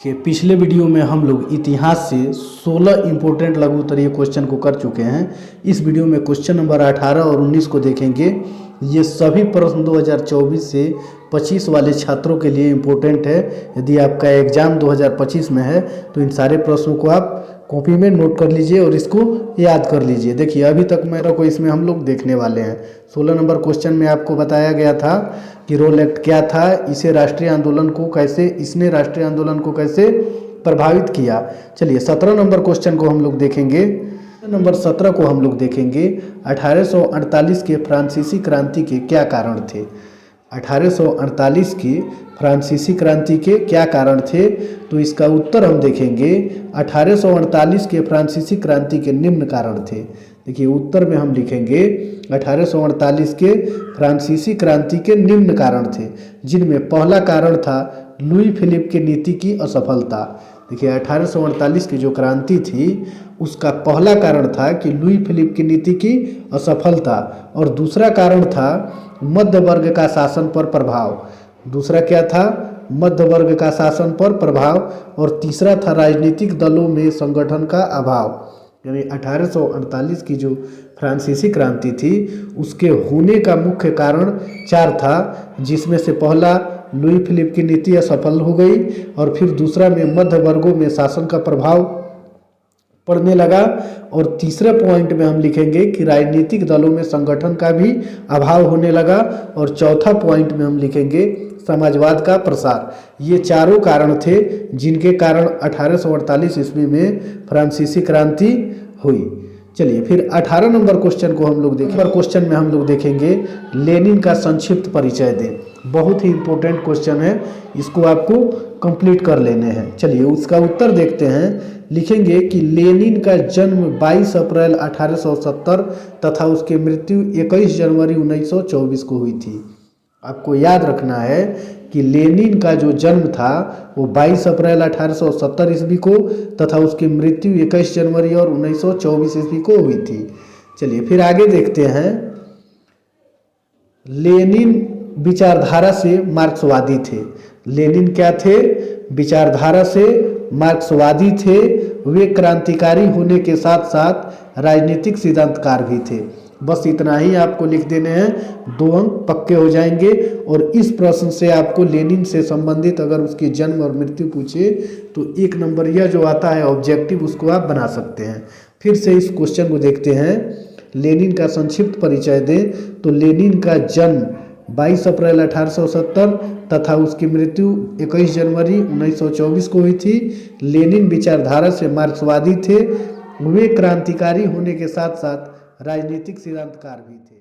कि पिछले वीडियो में हम लोग इतिहास से 16 इम्पोर्टेंट लघु उत्तरीय क्वेश्चन को कर चुके हैं। इस वीडियो में क्वेश्चन नंबर 18 और 19 को देखेंगे। ये सभी प्रश्न 2024 से 25 वाले छात्रों के लिए इम्पोर्टेंट है। यदि आपका एग्ज़ाम 2025 में है तो इन सारे प्रश्नों को आप कॉपी में नोट कर लीजिए और इसको याद कर लीजिए। देखिए अभी तक मेरा को इसमें हम लोग देखने वाले हैं। 16 नंबर क्वेश्चन में आपको बताया गया था कि रोल एक्ट क्या था, इसने राष्ट्रीय आंदोलन को कैसे प्रभावित किया। चलिए 17 नंबर क्वेश्चन को हम लोग देखेंगे। नंबर 17 को हम लोग देखेंगे 1848 के फ्रांसीसी क्रांति के क्या कारण थे। 1848 की फ्रांसीसी क्रांति के क्या कारण थे, तो इसका उत्तर हम देखेंगे 1848 के फ्रांसीसी क्रांति के निम्न कारण थे। देखिए उत्तर में हम लिखेंगे 1848 के फ्रांसीसी क्रांति के निम्न कारण थे, जिनमें पहला कारण था लुई फिलिप की नीति की असफलता। देखिए 1848 की जो क्रांति थी उसका पहला कारण था कि लुई फिलिप की नीति की असफलता, और दूसरा कारण था मध्य वर्ग का शासन पर प्रभाव। दूसरा क्या था? मध्य वर्ग का शासन पर प्रभाव। और तीसरा था राजनीतिक दलों में संगठन का अभाव। यानी 1848 की जो फ्रांसीसी क्रांति थी उसके होने का मुख्य कारण 4 था, जिसमें से पहला लुई फिलिप की नीति असफल हो गई, और फिर दूसरा में मध्य वर्गों में शासन का प्रभाव पड़ने लगा, और तीसरे पॉइंट में हम लिखेंगे कि राजनीतिक दलों में संगठन का भी अभाव होने लगा, और चौथा पॉइंट में हम लिखेंगे समाजवाद का प्रसार। ये चारों कारण थे जिनके कारण 1848 ईस्वी में फ्रांसीसी क्रांति हुई। चलिए फिर 18 नंबर क्वेश्चन को हम लोग देखेंगे। क्वेश्चन में हम लोग देखेंगे लेनिन का संक्षिप्त परिचय दें। बहुत ही इंपॉर्टेंट क्वेश्चन है, इसको आपको कंप्लीट कर लेने हैं। चलिए उसका उत्तर देखते हैं। लिखेंगे कि लेनिन का जन्म 22 अप्रैल 1870 तथा उसकी मृत्यु 21 जनवरी 1924 को हुई थी। आपको याद रखना है कि लेनिन का जो जन्म था वो 22 अप्रैल 1870 ईस्वी को तथा उसकी मृत्यु 21 जनवरी और 1924 ईस्वी को हुई थी। चलिए फिर आगे देखते हैं। लेनिन विचारधारा से मार्क्सवादी थे। लेनिन क्या थे? विचारधारा से मार्क्सवादी थे। वे क्रांतिकारी होने के साथ साथ राजनीतिक सिद्धांतकार भी थे। बस इतना ही आपको लिख देने हैं, 2 अंक पक्के हो जाएंगे। और इस प्रश्न से आपको लेनिन से संबंधित अगर उसकी जन्म और मृत्यु पूछे तो 1 नंबर यह जो आता है ऑब्जेक्टिव, उसको आप बना सकते हैं। फिर से इस क्वेश्चन को देखते हैं। लेनिन का संक्षिप्त परिचय दें, तो लेनिन का जन्म 22 अप्रैल 1870 तथा उसकी मृत्यु 21 जनवरी 1924 को हुई थी। लेनिन विचारधारा से मार्क्सवादी थे। वे क्रांतिकारी होने के साथ साथ राजनीतिक सिद्धांतकार भी थे।